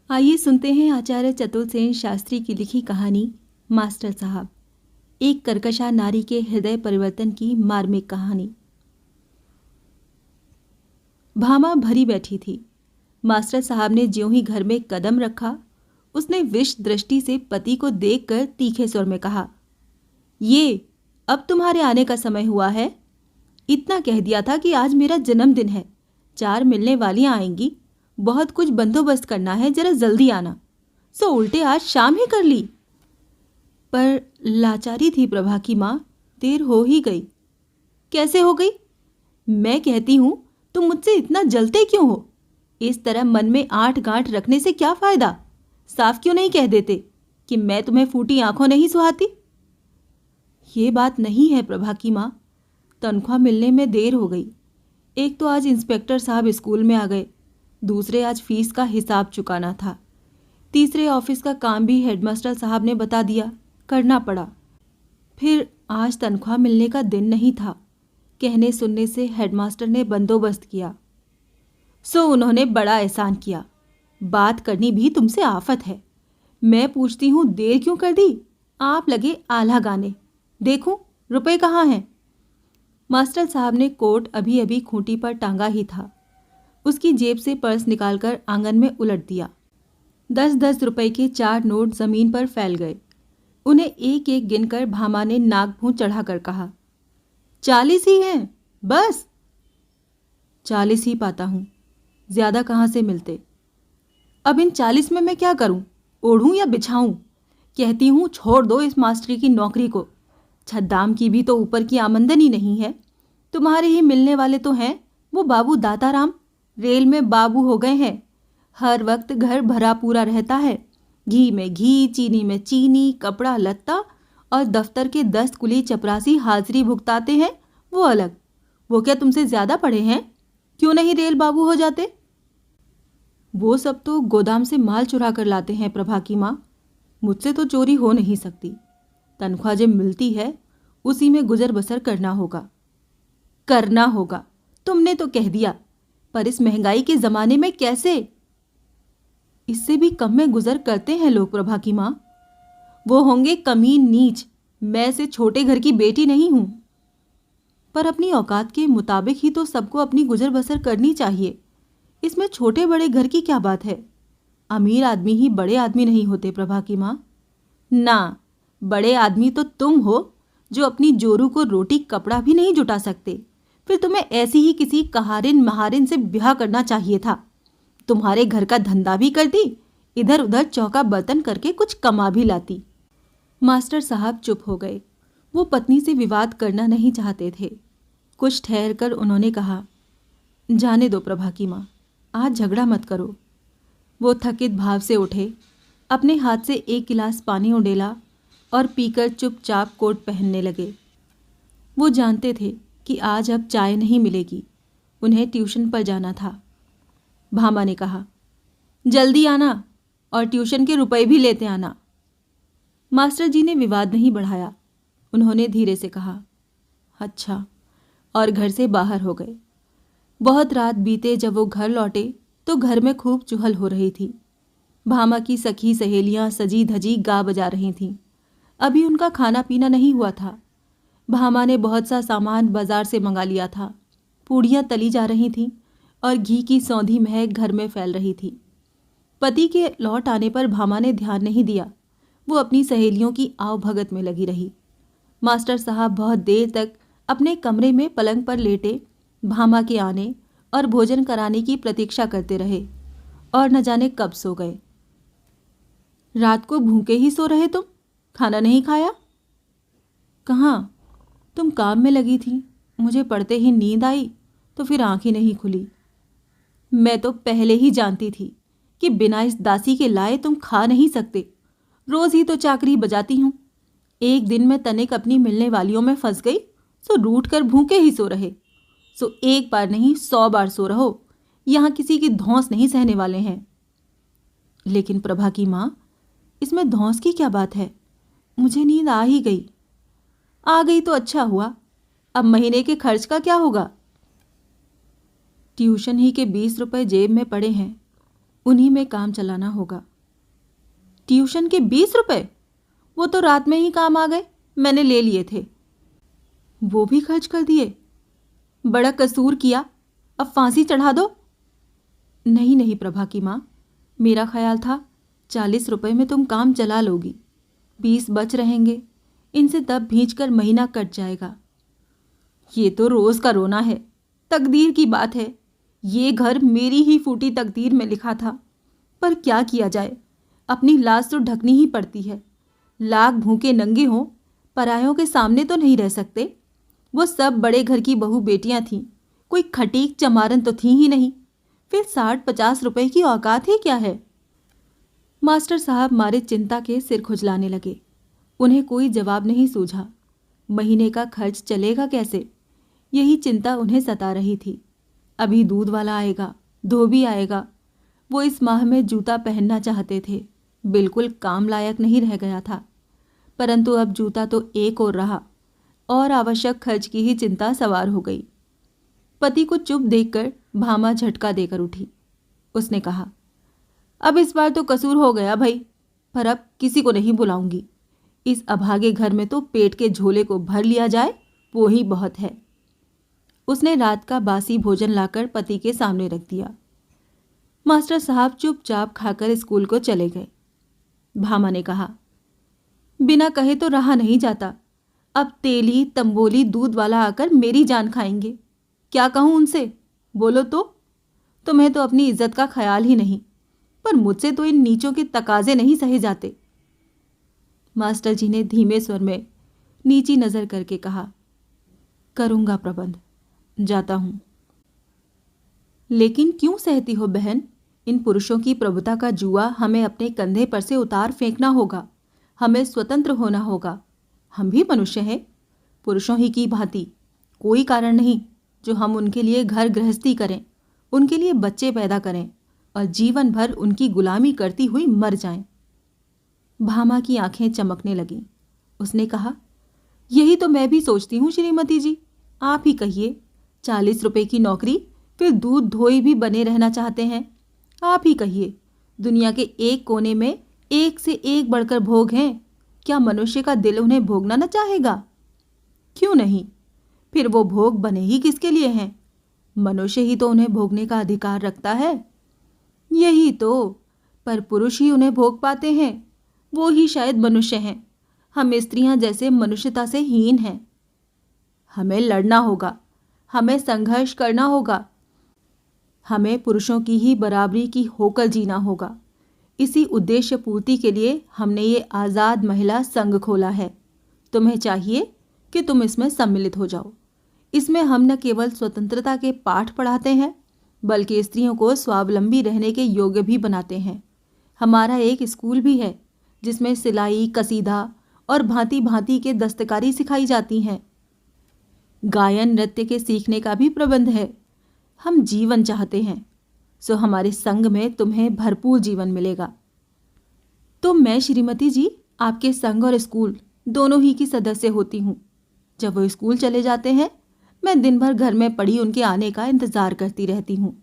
आइए सुनते हैं आचार्य चतुर्सेन शास्त्री की लिखी कहानी मास्टर साहब, एक कर्कशा नारी के हृदय परिवर्तन की मार्मिक कहानी। भामा भरी बैठी थी। मास्टर साहब ने ज्यों ही घर में कदम रखा, उसने विष दृष्टि से पति को देखकर तीखे स्वर में कहा, ये अब तुम्हारे आने का समय हुआ है। इतना कह दिया था कि आज मेरा जन्मदिन है, 4 मिलने वालियां आएंगी, बहुत कुछ बंदोबस्त करना है, जरा जल्दी आना। सो उल्टे आज शाम ही कर ली। पर लाचारी थी प्रभा की माँ, देर हो ही गई। कैसे हो गई? मैं कहती हूँ तुम मुझसे इतना जलते क्यों हो? इस तरह मन में 8 गांठ रखने से क्या फायदा? साफ क्यों नहीं कह देते कि मैं तुम्हें फूटी आंखों नहीं सुहाती? ये बात नहीं है प्रभा की माँ, तनख्वाह मिलने में देर हो गई। एक तो आज इंस्पेक्टर साहब स्कूल में आ गए, दूसरे आज फीस का हिसाब चुकाना था, तीसरे ऑफिस का काम भी हेडमास्टर साहब ने बता दिया, करना पड़ा। फिर आज तनख्वाह मिलने का दिन नहीं था। कहने सुनने से हेडमास्टर ने बंदोबस्त किया, सो उन्होंने बड़ा एहसान किया। बात करनी भी तुमसे आफत है। मैं पूछती हूँ देर क्यों कर दी? आप लगे आल्हा गाने। देखूं रुपए कहाँ हैं? मास्टर साहब ने कोट अभी अभी खूंटी पर टांगा ही था। उसकी जेब से पर्स निकालकर आंगन में उलट दिया। 10-10 रुपए के 4 नोट जमीन पर फैल गए। उन्हें एक एक गिनकर भामा ने नाक भूं चढ़ाकर कहा, 40 ही हैं बस। 40 ही पाता हूं, ज्यादा कहाँ से मिलते? अब इन 40 में मैं क्या करूं? ओढ़ूं या बिछाऊं? कहती हूं छोड़ दो इस मास्टरी की नौकरी को। छद्दाम की भी तो ऊपर की आमदनी नहीं है। तुम्हारे ही मिलने वाले तो हैं, वो बाबू दाताराम, रेल में बाबू हो गए हैं। हर वक्त घर भरा पूरा रहता है, घी में घी, चीनी में चीनी, कपड़ा लत्ता, और दफ्तर के 10 कुली चपरासी हाजिरी भुगताते हैं, वो अलग। वो क्या तुमसे ज्यादा पढ़े हैं? क्यों नहीं रेल बाबू हो जाते? वो सब तो गोदाम से माल चुरा कर लाते हैं प्रभा की माँ, मुझसे तो चोरी हो नहीं सकती। तनख्वाह जब मिलती है उसी में गुजर बसर करना होगा। करना होगा तुमने तो कह दिया, पर इस महंगाई के जमाने में कैसे? इससे भी कम में गुजर करते हैं लोग प्रभा की माँ। वो होंगे कमीन नीच, मैं से छोटे घर की बेटी नहीं हूं। पर अपनी औकात के मुताबिक ही तो सबको अपनी गुजर बसर करनी चाहिए। इसमें छोटे बड़े घर की क्या बात है? अमीर आदमी ही बड़े आदमी नहीं होते प्रभा की माँ। ना, बड़े आदमी तो तुम हो जो अपनी जोरू को रोटी कपड़ा भी नहीं जुटा सकते। फिर तुम्हें ऐसी ही किसी कहारिन महारिन से ब्याह करना चाहिए था। तुम्हारे घर का धंधा भी करती, इधर उधर चौका बर्तन करके कुछ कमा भी लाती। मास्टर साहब चुप हो गए। वो पत्नी से विवाद करना नहीं चाहते थे। कुछ ठहर कर उन्होंने कहा, जाने दो प्रभा की माँ, आज झगड़ा मत करो। वो थकित भाव से उठे, अपने हाथ से एक गिलास पानी उंडेला और पीकर चुपचाप कोट पहनने लगे। वो जानते थे कि आज अब चाय नहीं मिलेगी, उन्हें ट्यूशन पर जाना था। भामा ने कहा, जल्दी आना और ट्यूशन के रुपए भी लेते आना। मास्टर जी ने विवाद नहीं बढ़ाया। उन्होंने धीरे से कहा, अच्छा, और घर से बाहर हो गए। बहुत रात बीते जब वो घर लौटे तो घर में खूब चुहल हो रही थी। भामा की सखी सहेलियां सजी धजी गा बजा रही थीं। अभी उनका खाना पीना नहीं हुआ था। भामा ने बहुत सा सामान बाजार से मंगा लिया था। पूड़ियाँ तली जा रही थीं और घी की सौंधी महक घर में फैल रही थी। पति के लौट आने पर भामा ने ध्यान नहीं दिया। वो अपनी सहेलियों की आवभगत में लगी रही। मास्टर साहब बहुत देर तक अपने कमरे में पलंग पर लेटे भामा के आने और भोजन कराने की प्रतीक्षा करते रहे और न जाने कब सो गए। रात को भूखे ही सो रहे तुम? खाना नहीं खाया? कहाँ, तुम काम में लगी थी, मुझे पड़ते ही नींद आई तो फिर आंख ही नहीं खुली। मैं तो पहले ही जानती थी कि बिना इस दासी के लाए तुम खा नहीं सकते। रोज ही तो चाकरी बजाती हूँ। एक दिन मैं तनिक अपनी मिलने वालियों में फंस गई, सो रूठ कर भूखे ही सो रहे। सो एक बार नहीं 100 बार सो रहो, यहाँ किसी की धौंस नहीं सहने वाले हैं। लेकिन प्रभा की माँ, इसमें धौंस की क्या बात है? मुझे नींद आ ही गई। आ गई तो अच्छा हुआ, अब महीने के खर्च का क्या होगा? ट्यूशन ही के 20 रुपए जेब में पड़े हैं। उन्हीं में काम चलाना होगा। ट्यूशन के 20 रुपए? वो तो रात में ही काम आ गए, मैंने ले लिए थे। वो भी खर्च कर दिए? बड़ा कसूर किया, अब फांसी चढ़ा दो। नहीं नहीं प्रभा की माँ, मेरा ख्याल था 40 रुपए में तुम काम चला लोगी, 20 बच रहेंगे, इनसे तब भींच कर महीना कट जाएगा। ये तो रोज का रोना है, तकदीर की बात है। ये घर मेरी ही फूटी तकदीर में लिखा था, पर क्या किया जाए, अपनी लाज तो ढकनी ही पड़ती है। लाख भूखे नंगे हों, परायों के सामने तो नहीं रह सकते। वो सब बड़े घर की बहू बेटियां थीं, कोई खटीक चमारन तो थी ही नहीं। फिर 60-50 रुपए की औकात ही क्या है? मास्टर साहब मारे चिंता के सिर खुजलाने लगे। उन्हें कोई जवाब नहीं सूझा। महीने का खर्च चलेगा कैसे, यही चिंता उन्हें सता रही थी। अभी दूध वाला आएगा, धोबी आएगा। वो इस माह में जूता पहनना चाहते थे, बिल्कुल काम लायक नहीं रह गया था। परंतु अब जूता तो एक और रहा, और आवश्यक खर्च की ही चिंता सवार हो गई। पति को चुप देखकर भामा झटका देकर उठी। उसने कहा, अब इस बार तो कसूर हो गया भाई, पर अब किसी को नहीं बुलाऊंगी। इस अभागे घर में तो पेट के झोले को भर लिया जाए, वो ही बहुत है। उसने रात का बासी भोजन लाकर पति के सामने रख दिया। मास्टर साहब चुपचाप खाकर स्कूल को चले गए। भामा ने कहा, बिना कहे तो रहा नहीं जाता। अब तेली तंबोली दूध वाला आकर मेरी जान खाएंगे। क्या कहूं उनसे, बोलो तो। तुम्हें तो अपनी इज्जत का ख्याल ही नहीं, पर मुझसे तो इन नीचों के तकाजे नहीं सहे जाते। मास्टर जी ने धीमे स्वर में नीची नजर करके कहा, करूंगा प्रबंध, जाता हूं। लेकिन क्यों सहती हो बहन? इन पुरुषों की प्रभुता का जुआ हमें अपने कंधे पर से उतार फेंकना होगा। हमें स्वतंत्र होना होगा। हम भी मनुष्य हैं, पुरुषों ही की भांति। कोई कारण नहीं जो हम उनके लिए घर गृहस्थी करें, उनके लिए बच्चे पैदा करें और जीवन भर उनकी गुलामी करती हुई मर जाएं। भामा की आंखें चमकने लगीं। उसने कहा, यही तो मैं भी सोचती हूँ श्रीमती जी। आप ही कहिए, 40 रुपए की नौकरी, फिर दूध धोई भी बने रहना चाहते हैं। आप ही कहिए, दुनिया के एक कोने में एक से एक बढ़कर भोग हैं। क्या मनुष्य का दिल उन्हें भोगना न चाहेगा? क्यों नहीं? फिर वो भोग बने ही किसके लिए हैं? मनुष्य ही तो उन्हें भोगने का अधिकार रखता है। यही तो, पर पुरुष ही उन्हें भोग पाते हैं। वो ही शायद मनुष्य हैं। हम स्त्रियां जैसे मनुष्यता से हीन हैं। हमें लड़ना होगा, हमें संघर्ष करना होगा, हमें पुरुषों की ही बराबरी की होकर जीना होगा। इसी उद्देश्य पूर्ति के लिए हमने ये आज़ाद महिला संघ खोला है। तुम्हें चाहिए कि तुम इसमें सम्मिलित हो जाओ। इसमें हम न केवल स्वतंत्रता के पाठ पढ़ाते हैं, बल्कि स्त्रियों को स्वावलंबी रहने के योग्य भी बनाते हैं। हमारा एक स्कूल भी है, जिसमें सिलाई, कसीदा और भांति भांति के दस्तकारी सिखाई जाती हैं। गायन नृत्य के सीखने का भी प्रबंध है। हम जीवन चाहते हैं, सो हमारे संग में तुम्हें भरपूर जीवन मिलेगा। तो मैं श्रीमती जी आपके संघ और स्कूल दोनों ही की सदस्य होती हूँ। जब वो स्कूल चले जाते हैं, मैं दिन भर घर में पड़ी उनके आने का इंतजार करती रहती हूँ।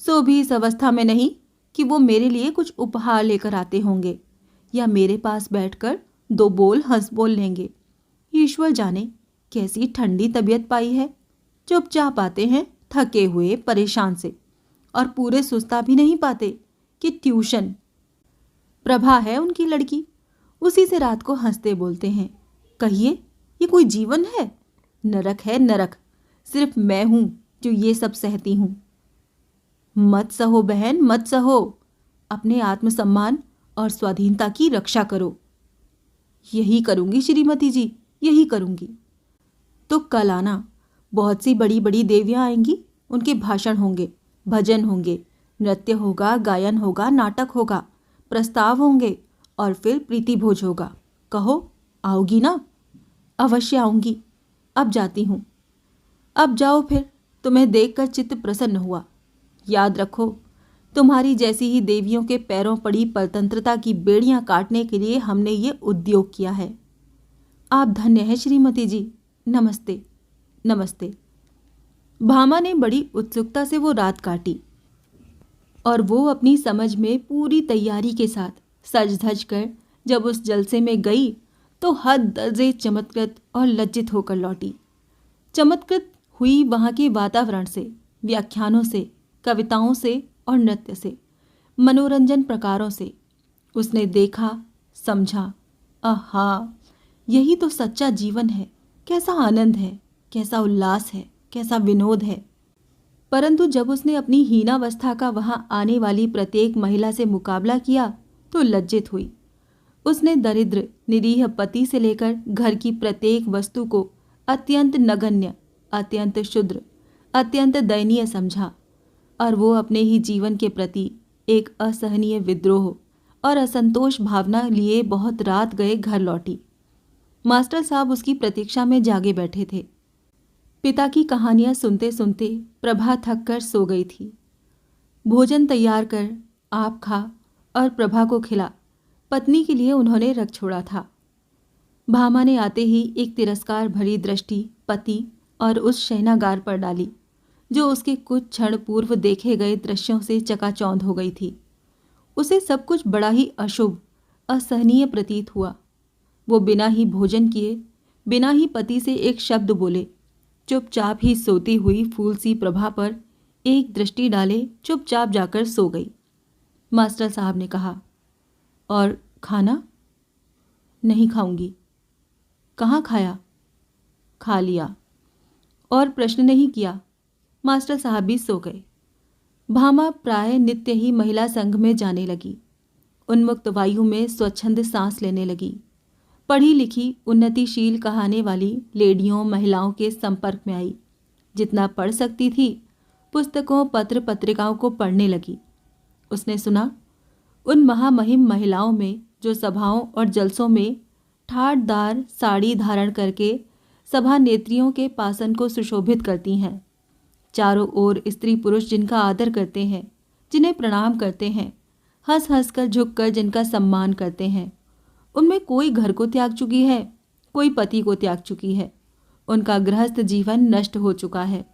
सो भी इस अवस्था में नहीं कि वो मेरे लिए कुछ उपहार लेकर आते होंगे या मेरे पास बैठकर 2 बोल हंस बोल लेंगे। ईश्वर जाने कैसी ठंडी तबीयत पाई है। चुपचाप आते हैं, थके हुए परेशान से, और पूरे सुस्ता भी नहीं पाते कि ट्यूशन। प्रभा है उनकी लड़की, उसी से रात को हंसते बोलते हैं। कहिए, ये कोई जीवन है? नरक है नरक। सिर्फ मैं हूं जो ये सब सहती हूं। मत सहो बहन, मत सहो। अपने आत्मसम्मान और स्वाधीनता की रक्षा करो। यही करूंगी श्रीमती जी, यही करूंगी। तो कल आना, बहुत सी बड़ी बड़ी देवियां आएंगी। उनके भाषण होंगे, भजन होंगे, नृत्य होगा, गायन होगा, नाटक होगा, प्रस्ताव होंगे और फिर प्रीति भोज होगा। कहो, आओगी ना? अवश्य आऊंगी। अब जाती हूँ। अब जाओ फिर, तुम्हें देखकर चित्त प्रसन्न हुआ। याद रखो, तुम्हारी जैसी ही देवियों के पैरों पड़ी परतंत्रता की बेड़ियां काटने के लिए हमने ये उद्योग किया है। आप धन्य हैं श्रीमती जी। नमस्ते। नमस्ते। भामा ने बड़ी उत्सुकता से वो रात काटी। और वो अपनी समझ में पूरी तैयारी के साथ सज धज कर जब उस जलसे में गई तो हद दर्जे चमत्कृत और लज्जित होकर लौटी। चमत्कृत हुई वहाँ के वातावरण से, व्याख्यानों से, कविताओं से और नृत्य से, मनोरंजन प्रकारों से। उसने देखा, समझा, आहा, यही तो सच्चा जीवन है, कैसा आनंद है, कैसा उल्लास है, कैसा विनोद है। परंतु जब उसने अपनी हीनावस्था का वहाँ आने वाली प्रत्येक महिला से मुकाबला किया तो लज्जित हुई। उसने दरिद्र निरीह पति से लेकर घर की प्रत्येक वस्तु को अत्यंत नगण्य, अत्यंत क्षुद्र, अत्यंत दयनीय समझा और वो अपने ही जीवन के प्रति एक असहनीय विद्रोह और असंतोष भावना लिए बहुत रात गए घर लौटी। मास्टर साहब उसकी प्रतीक्षा में जागे बैठे थे। पिता की कहानियां सुनते सुनते प्रभा थक कर सो गई थी। भोजन तैयार कर आप खा और प्रभा को खिला, पत्नी के लिए उन्होंने रख छोड़ा था। भामा ने आते ही एक तिरस्कार भरी दृष्टि पति और उस शयनागार पर डाली जो उसके कुछ क्षण पूर्व देखे गए दृश्यों से चकाचौंध हो गई थी। उसे सब कुछ बड़ा ही अशुभ, असहनीय प्रतीत हुआ। वो बिना ही भोजन किए, बिना ही पति से एक शब्द बोले, चुपचाप ही सोती हुई फूल सी प्रभा पर एक दृष्टि डाले चुपचाप जाकर सो गई। मास्टर साहब ने कहा, और खाना? नहीं खाऊंगी। कहाँ खाया? खा लिया। और प्रश्न नहीं किया। मास्टर साहब भी सो गए। भामा प्राय नित्य ही महिला संघ में जाने लगी। उन्मुक्त वायु में स्वच्छंद सांस लेने लगी। पढ़ी लिखी, उन्नतिशील कहाने वाली लेडियों महिलाओं के संपर्क में आई। जितना पढ़ सकती थी पुस्तकों पत्र पत्रिकाओं को पढ़ने लगी। उसने सुना उन महामहिम महिलाओं में जो सभाओं और जलसों में ठाटदार साड़ी धारण करके सभा नेत्रियों के पासन को सुशोभित करती हैं। चारों ओर स्त्री पुरुष जिनका आदर करते हैं, जिन्हें प्रणाम करते हैं, हंस हंस कर झुक कर जिनका सम्मान करते हैं। उनमें कोई घर को त्याग चुकी है, कोई पति को त्याग चुकी है। उनका गृहस्थ जीवन नष्ट हो चुका है।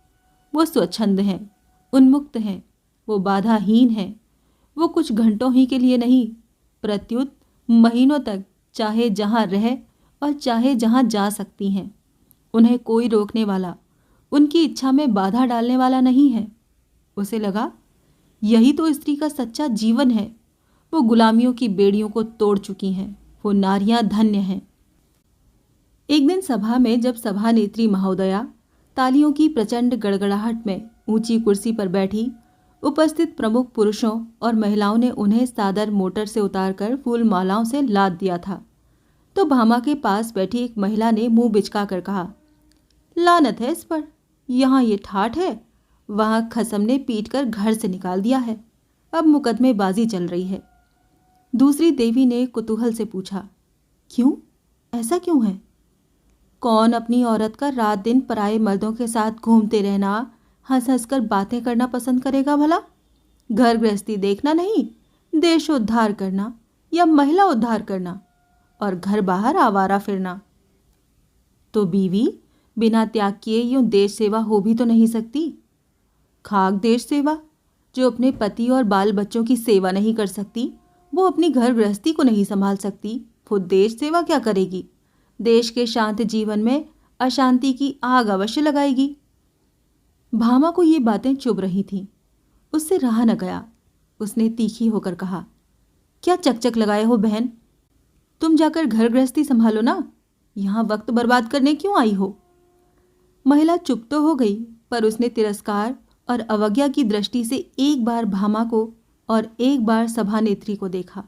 वो स्वच्छंद हैं, उन्मुक्त हैं, वो बाधाहीन हैं। वो कुछ घंटों ही के लिए नहीं, प्रत्युत महीनों तक चाहे जहाँ रह और चाहे जहाँ जा सकती हैं। उन्हें कोई रोकने वाला, उनकी इच्छा में बाधा डालने वाला नहीं है। उसे लगा यही तो स्त्री का सच्चा जीवन है। वो गुलामियों की बेड़ियों को तोड़ चुकी हैं। वो नारियां धन्य हैं। एक दिन सभा में जब सभा नेत्री महोदया तालियों की प्रचंड गड़गड़ाहट में ऊंची कुर्सी पर बैठी, उपस्थित प्रमुख पुरुषों और महिलाओं ने उन्हें सादर मोटर से उतारकर फूल मालाओं से लाद दिया था, तो भामा के पास बैठी एक महिला ने मुंह बिचका कर कहा, लानत है इस पर। यहाँ ये ठाठ है, वहाँ खसम ने पीट कर घर से निकाल दिया है। अब मुकदमेबाजी चल रही है। दूसरी देवी ने कुतूहल से पूछा, क्यों? ऐसा क्यों है? कौन अपनी औरत का रात दिन पराये मर्दों के साथ घूमते रहना, हंस हंस कर बातें करना पसंद करेगा भला? घर गृहस्थी देखना नहीं, देशोद्धार करना या महिला उद्धार करना और घर बाहर आवारा फिरना। तो बीवी बिना त्याग किए यूं देश सेवा हो भी तो नहीं सकती। खाक देश सेवा। जो अपने पति और बाल बच्चों की सेवा नहीं कर सकती, वो अपनी घर गृहस्थी को नहीं संभाल सकती, वो देश सेवा क्या करेगी? देश के शांत जीवन में अशांति की आग अवश्य लगाएगी। भामा को ये बातें चुभ रही थीं। उससे रहा न गया। उसने तीखी होकर कहा, क्या चकचक लगाए हो बहन? तुम जाकर घर गृहस्थी संभालो ना, यहाँ वक्त बर्बाद करने क्यों आई हो? महिला चुप तो हो गई, पर उसने तिरस्कार और अवज्ञा की दृष्टि से एक बार भामा को और एक बार सभा नेत्री को देखा।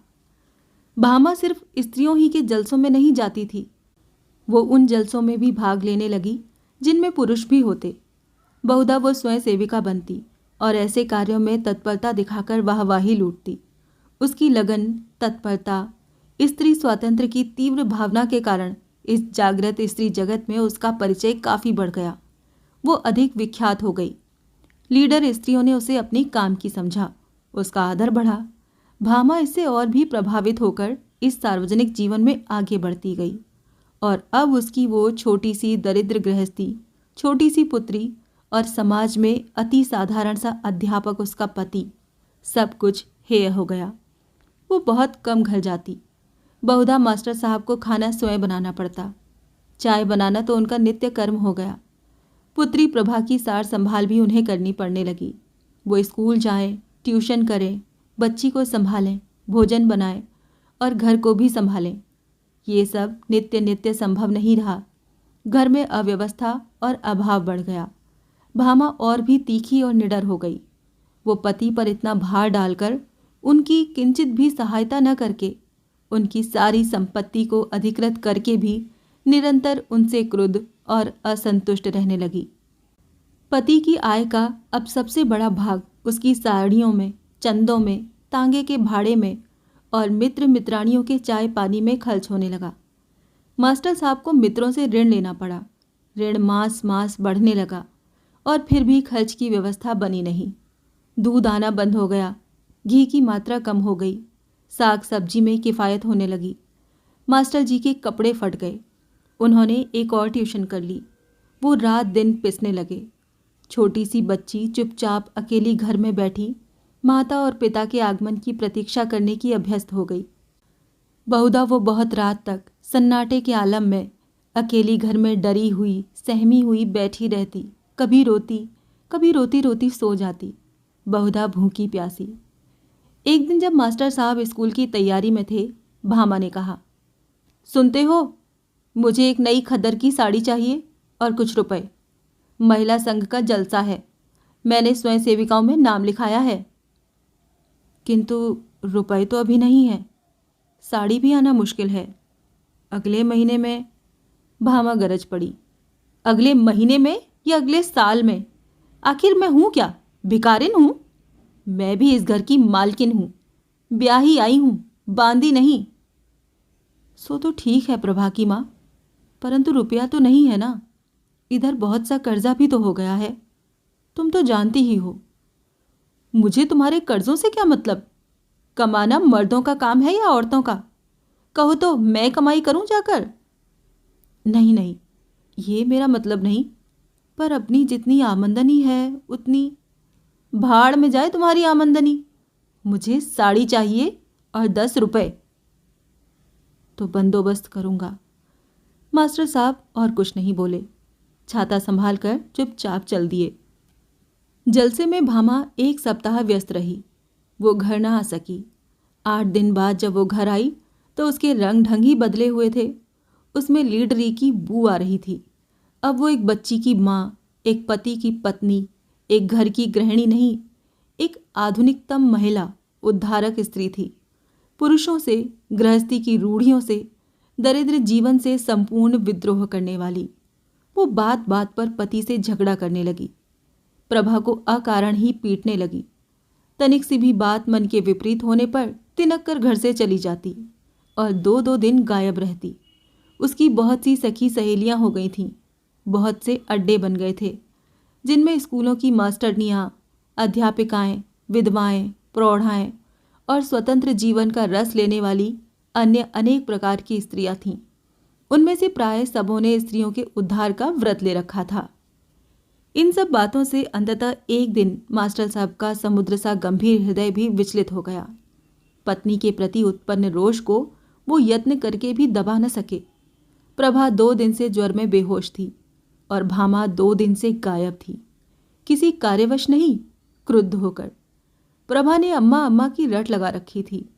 भामा सिर्फ स्त्रियों ही के जलसों में नहीं जाती थी, वो उन जलसों में भी भाग लेने लगी जिनमें पुरुष भी होते। बहुधा वो स्वयं सेविका बनती और ऐसे कार्यों में तत्परता दिखाकर वाहवाही लूटती। उसकी लगन, तत्परता, स्त्री स्वातंत्र्य की तीव्र भावना के कारण इस जागृत स्त्री जगत में उसका परिचय काफी बढ़ गया। वो अधिक विख्यात हो गई। लीडर स्त्रियों ने उसे अपनी काम की समझा, उसका आदर बढ़ा। भामा इससे और भी प्रभावित होकर इस सार्वजनिक जीवन में आगे बढ़ती गई और अब उसकी वो छोटी सी दरिद्र गृहस्थी, छोटी सी पुत्री और समाज में अति साधारण सा अध्यापक उसका पति सब कुछ हेय हो गया। वो बहुत कम घर जाती। बहुधा मास्टर साहब को खाना स्वयं बनाना पड़ता। चाय बनाना तो उनका नित्य कर्म हो गया। पुत्री प्रभा की सार संभाल भी उन्हें करनी पड़ने लगी। वो स्कूल जाएं, ट्यूशन करें, बच्ची को संभालें, भोजन बनाएं और घर को भी संभालें। ये सब नित्य नित्य संभव नहीं रहा। घर में अव्यवस्था और अभाव बढ़ गया। भामा और भी तीखी और निडर हो गई। वो पति पर इतना भार डालकर उनकी किंचित भी सहायता न करके, उनकी सारी संपत्ति को अधिकृत करके भी निरंतर उनसे क्रुद्ध और असंतुष्ट रहने लगी। पति की आय का अब सबसे बड़ा भाग उसकी साड़ियों में, चंदों में, तांगे के भाड़े में और मित्र मित्राणियों के चाय पानी में खर्च होने लगा। मास्टर साहब को मित्रों से ऋण लेना पड़ा। ऋण मास मास बढ़ने लगा और फिर भी खर्च की व्यवस्था बनी नहीं। दूध आना बंद हो गया, घी की मात्रा कम हो गई, साग सब्जी में किफ़ायत होने लगी। मास्टर जी के कपड़े फट गए। उन्होंने एक और ट्यूशन कर ली। वो रात दिन पिसने लगे। छोटी सी बच्ची चुपचाप अकेली घर में बैठी माता और पिता के आगमन की प्रतीक्षा करने की अभ्यस्त हो गई। बहुधा वो बहुत रात तक सन्नाटे के आलम में अकेली घर में डरी हुई, सहमी हुई बैठी रहती। कभी रोती रोती सो जाती, बहुधा भूखी प्यासी। एक दिन जब मास्टर साहब स्कूल की तैयारी में थे, भामा ने कहा, सुनते हो, मुझे एक नई खद्दर की साड़ी चाहिए और कुछ रुपए। महिला संघ का जलसा है, मैंने स्वयं सेविकाओं में नाम लिखाया है। किंतु रुपए तो अभी नहीं है, साड़ी भी आना मुश्किल है। अगले महीने में। भामा गरज पड़ी। अगले महीने में या अगले साल में? आखिर मैं हूं क्या, भिखारिन हूं? मैं भी इस घर की मालकिन हूं, ब्याही आई हूं, बांदी नहीं। सो तो ठीक है प्रभा की माँ, परंतु रुपया तो नहीं है ना। इधर बहुत सा कर्जा भी तो हो गया है, तुम तो जानती ही हो। मुझे तुम्हारे कर्जों से क्या मतलब? कमाना मर्दों का काम है या औरतों का? कहो तो मैं कमाई करूं जाकर? नहीं नहीं, ये मेरा मतलब नहीं, पर अपनी जितनी आमदनी है उतनी। भाड़ में जाए तुम्हारी आमदनी। मुझे साड़ी चाहिए और 10 रुपए। तो बंदोबस्त करूंगा। मास्टर साहब और कुछ नहीं बोले, छाता संभाल कर चुपचाप चल दिए। जलसे में भामा एक सप्ताह व्यस्त रही। वो घर न आ सकी। 8 दिन बाद जब वो घर आई तो उसके रंग ढंग ही बदले हुए थे। उसमें लीडरी की बू आ रही थी। अब वो एक बच्ची की माँ, एक पति की पत्नी, एक घर की गृहिणी नहीं, एक आधुनिकतम महिला, उद्धारक स्त्री थी। पुरुषों से, गृहस्थी की रूढ़ियों से, दरिद्र जीवन से संपूर्ण विद्रोह करने वाली। वो बात बात पर पति से झगड़ा करने लगी। प्रभा को अकारण ही पीटने लगी। तनिक सी भी बात मन के विपरीत होने पर तिनक कर घर से चली जाती और 2-2 दिन गायब रहती। उसकी बहुत सी सखी सहेलियां हो गई थीं। बहुत से अड्डे बन गए थे, जिनमें स्कूलों की मास्टरनियाँ, अध्यापिकाएं, विधवाएं, प्रौढ़ाएं और स्वतंत्र जीवन का रस लेने वाली अन्य अनेक प्रकार की स्त्रियां थीं। उनमें से प्राय सबों ने स्त्रियों के उद्धार का व्रत ले रखा था। इन सब बातों से अंततः एक दिन मास्टर साहब का समुद्र सा गंभीर हृदय भी विचलित हो गया। पत्नी के प्रति उत्पन्न रोष को वो यत्न करके भी दबा न सके। प्रभा 2 दिन से ज्वर में बेहोश थी और भामा 2 दिन से गायब थी, किसी कार्यवश नहीं, क्रुद्ध होकर। प्रभा ने अम्मा अम्मा की रट लगा रखी थी।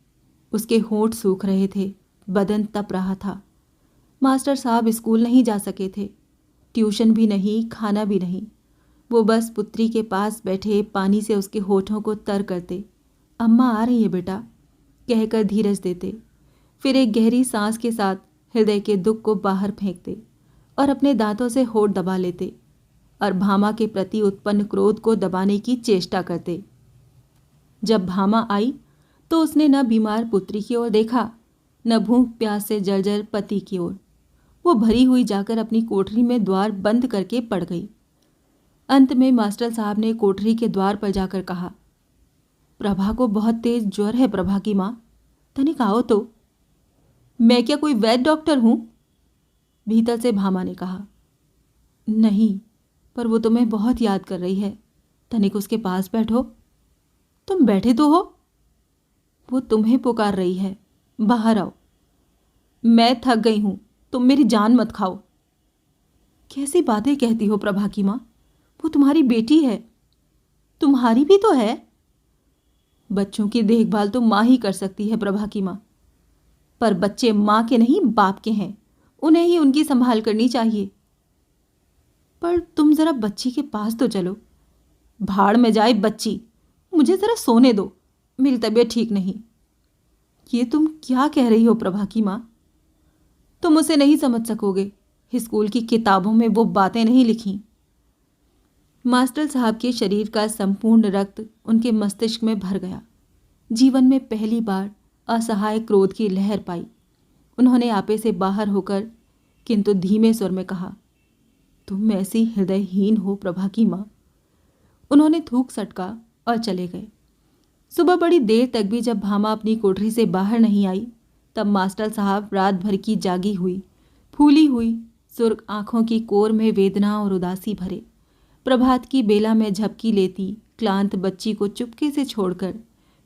उसके होंठ सूख रहे थे, बदन तप रहा था। मास्टर साहब स्कूल नहीं जा सके थे, ट्यूशन भी नहीं, खाना भी नहीं। वो बस पुत्री के पास बैठे पानी से उसके होठों को तर करते, अम्मा आ रही है बेटा, कहकर धीरज देते। फिर एक गहरी सांस के साथ हृदय के दुख को बाहर फेंकते और अपने दांतों से होठ दबा लेते और भामा के प्रति उत्पन्न क्रोध को दबाने की चेष्टा करते। जब भामा आई तो उसने न बीमार पुत्री की ओर देखा, न भूख प्यास से जर्जर पति की ओर। वो भरी हुई जाकर अपनी कोठरी में द्वार बंद करके पड़ गई। अंत में मास्टर साहब ने कोठरी के द्वार पर जाकर कहा, प्रभा को बहुत तेज ज्वर है प्रभा की माँ, तनिक आओ तो। मैं क्या कोई वैद्य डॉक्टर हूं? भीतर से भामा ने कहा। नहीं, पर वो तुम्हें बहुत याद कर रही है, तनिक उसके पास बैठो। तुम बैठे तो हो। वो तुम्हें पुकार रही है, बाहर आओ। मैं थक गई हूं, तुम मेरी जान मत खाओ। कैसी बातें कहती हो प्रभा की माँ, वो तुम्हारी बेटी है। तुम्हारी भी तो है। बच्चों की देखभाल तो माँ ही कर सकती है प्रभा की माँ, पर बच्चे माँ के नहीं बाप के हैं, उन्हें ही उनकी संभाल करनी चाहिए। पर तुम जरा बच्ची के पास तो चलो। भाड़ में जाए बच्ची, मुझे जरा सोने दो, मेरी तबीयत ठीक नहीं। ये तुम क्या कह रही हो प्रभा की माँ? तुम उसे नहीं समझ सकोगे, स्कूल की किताबों में वो बातें नहीं लिखी। मास्टर साहब के शरीर का संपूर्ण रक्त उनके मस्तिष्क में भर गया। जीवन में पहली बार असहाय क्रोध की लहर पाई। उन्होंने आपे से बाहर होकर किंतु धीमे स्वर में कहा, तुम ऐसी हृदयहीन हो प्रभा की माँ। उन्होंने थूक सटका और चले गए। सुबह बड़ी देर तक भी जब भामा अपनी कोठरी से बाहर नहीं आई, तब मास्टर साहब रात भर की जागी हुई, फूली हुई सुर्ख आंखों की कोर में वेदना और उदासी भरे प्रभात की बेला में झपकी लेती क्लांत बच्ची को चुपके से छोड़कर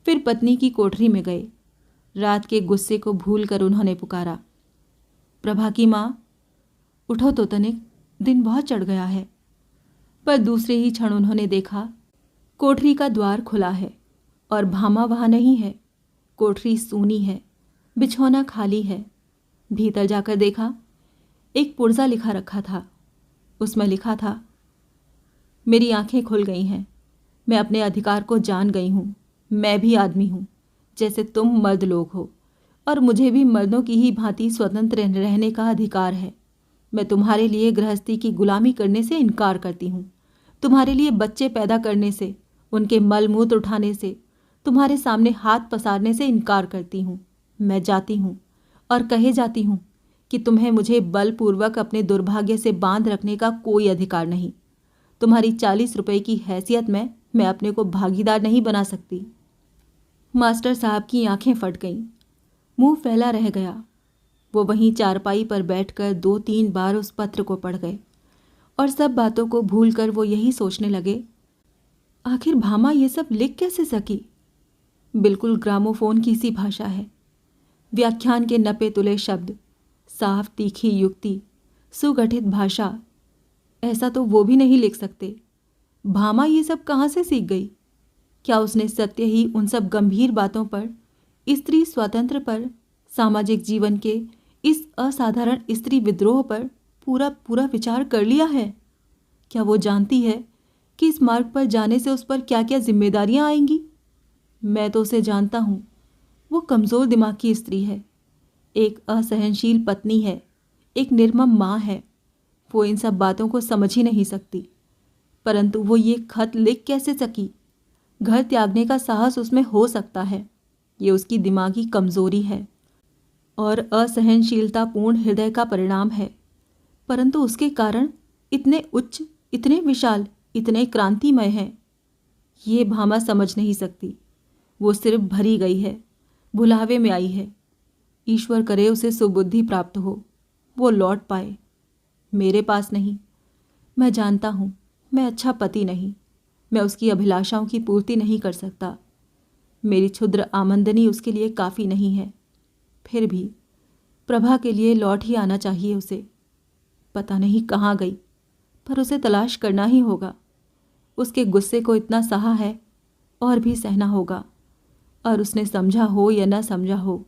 फिर पत्नी की कोठरी में गए। रात के गुस्से को भूलकर उन्होंने पुकारा, प्रभा की माँ, उठो तो तनिक, दिन बहुत चढ़ गया है। पर दूसरे ही क्षण उन्होंने देखा कोठरी का द्वार खुला है और भामा वहाँ नहीं है। कोठरी सूनी है, बिछौना खाली है। भीतर जाकर देखा, एक पुर्जा लिखा रखा था। उसमें लिखा था, मेरी आंखें खुल गई हैं, मैं अपने अधिकार को जान गई हूँ। मैं भी आदमी हूँ जैसे तुम मर्द लोग हो, और मुझे भी मर्दों की ही भांति स्वतंत्र रहने का अधिकार है। मैं तुम्हारे लिए गृहस्थी की गुलामी करने से इनकार करती हूँ। तुम्हारे लिए बच्चे पैदा करने से, उनके मल मूत्र उठाने से, तुम्हारे सामने हाथ पसारने से इनकार करती हूँ। मैं जाती हूँ और कहे जाती हूँ कि तुम्हें मुझे बलपूर्वक अपने दुर्भाग्य से बांध रखने का कोई अधिकार नहीं। तुम्हारी 40 रुपए की हैसियत में मैं अपने को भागीदार नहीं बना सकती। मास्टर साहब की आंखें फट गईं, मुंह फैला रह गया। वो वहीं चारपाई पर बैठकर 2-3 बार उस पत्र को पढ़ गए और सब बातों को भूलकर वो यही सोचने लगे, आखिर भामा ये सब लिख कैसे सकी? बिल्कुल ग्रामोफोन की सी भाषा है। व्याख्यान के नपे तुले शब्द, साफ तीखी युक्ति, सुगठित भाषा, ऐसा तो वो भी नहीं लिख सकते। भामा ये सब कहाँ से सीख गई? क्या उसने सत्य ही उन सब गंभीर बातों पर, स्त्री स्वातंत्र्य पर, सामाजिक जीवन के इस असाधारण स्त्री विद्रोह पर पूरा पूरा विचार कर लिया है? क्या वो जानती है कि इस मार्ग पर जाने से उस पर क्या क्या जिम्मेदारियां आएंगी? मैं तो उसे जानता हूँ। वो कमज़ोर दिमाग की स्त्री है, एक असहनशील पत्नी है, एक निर्मम माँ है। वो इन सब बातों को समझ ही नहीं सकती। परंतु वो ये खत लिख कैसे सकी? घर त्यागने का साहस उसमें हो सकता है, ये उसकी दिमागी कमजोरी है और असहनशीलतापूर्ण हृदय का परिणाम है। परंतु उसके कारण इतने उच्च, इतने विशाल, इतने क्रांतिमय हैं, ये भामा समझ नहीं सकती। वो सिर्फ भरी गई है, भुलावे में आई है। ईश्वर करे उसे सुबुद्धि प्राप्त हो, वो लौट पाए। मेरे पास नहीं। मैं जानता हूँ मैं अच्छा पति नहीं, मैं उसकी अभिलाषाओं की पूर्ति नहीं कर सकता। मेरी क्षुद्र आमंदनी उसके लिए काफ़ी नहीं है। फिर भी प्रभा के लिए लौट ही आना चाहिए उसे। पता नहीं कहाँ गई, पर उसे तलाश करना ही होगा। उसके गुस्से को इतना सहा है और भी सहना होगा, और उसने समझा हो या न समझा हो,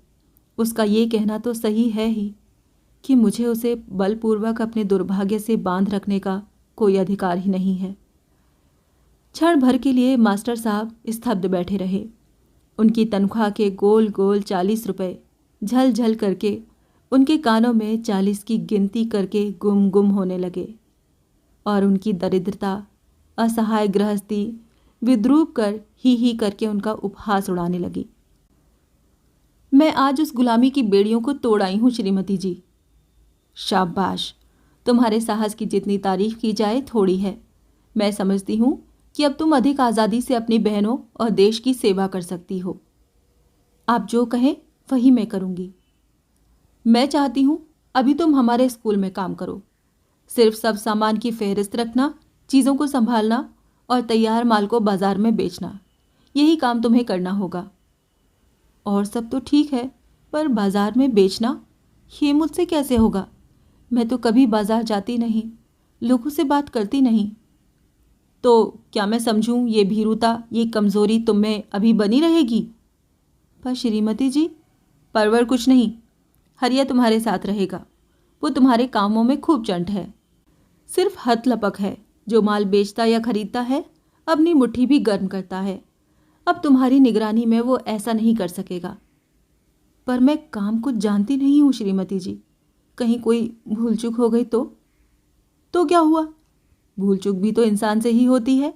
उसका ये कहना तो सही है ही कि मुझे उसे बलपूर्वक अपने दुर्भाग्य से बांध रखने का कोई अधिकार ही नहीं है। क्षण भर के लिए मास्टर साहब स्तब्ध बैठे रहे। उनकी तनख्वाह के गोल गोल 40 रुपए झल झल करके उनके कानों में 40 की गिनती करके गुम गुम होने लगे, और उनकी दरिद्रता, असहाय गृहस्थी विद्रूप कर ही करके उनका उपहास उड़ाने लगी। मैं आज उस गुलामी की बेड़ियों को तोड़ आई हूँ श्रीमती जी। शाबाश, तुम्हारे साहस की जितनी तारीफ की जाए थोड़ी है। मैं समझती हूँ कि अब तुम अधिक आज़ादी से अपनी बहनों और देश की सेवा कर सकती हो। आप जो कहें वही मैं करूँगी। मैं चाहती हूँ अभी तुम हमारे स्कूल में काम करो। सिर्फ सब सामान की फहरिस्त रखना, चीज़ों को संभालना और तैयार माल को बाजार में बेचना, यही काम तुम्हें करना होगा। और सब तो ठीक है, पर बाजार में बेचना, ये मुझसे कैसे होगा? मैं तो कभी बाजार जाती नहीं, लोगों से बात करती नहीं। तो क्या मैं समझूं ये भीरुता, ये कमज़ोरी तुम में अभी बनी रहेगी? पर श्रीमती जी, परवर कुछ नहीं, हरिया तुम्हारे साथ रहेगा। वो तुम्हारे कामों में खूब चंट है, सिर्फ हथ लपक है। जो माल बेचता या खरीदता है अपनी मुट्ठी भी गर्म करता है। अब तुम्हारी निगरानी में वो ऐसा नहीं कर सकेगा। पर मैं काम कुछ जानती नहीं हूँ श्रीमती जी, कहीं कोई भूल चूक हो गई तो क्या हुआ? भूल चूक भी तो इंसान से ही होती है।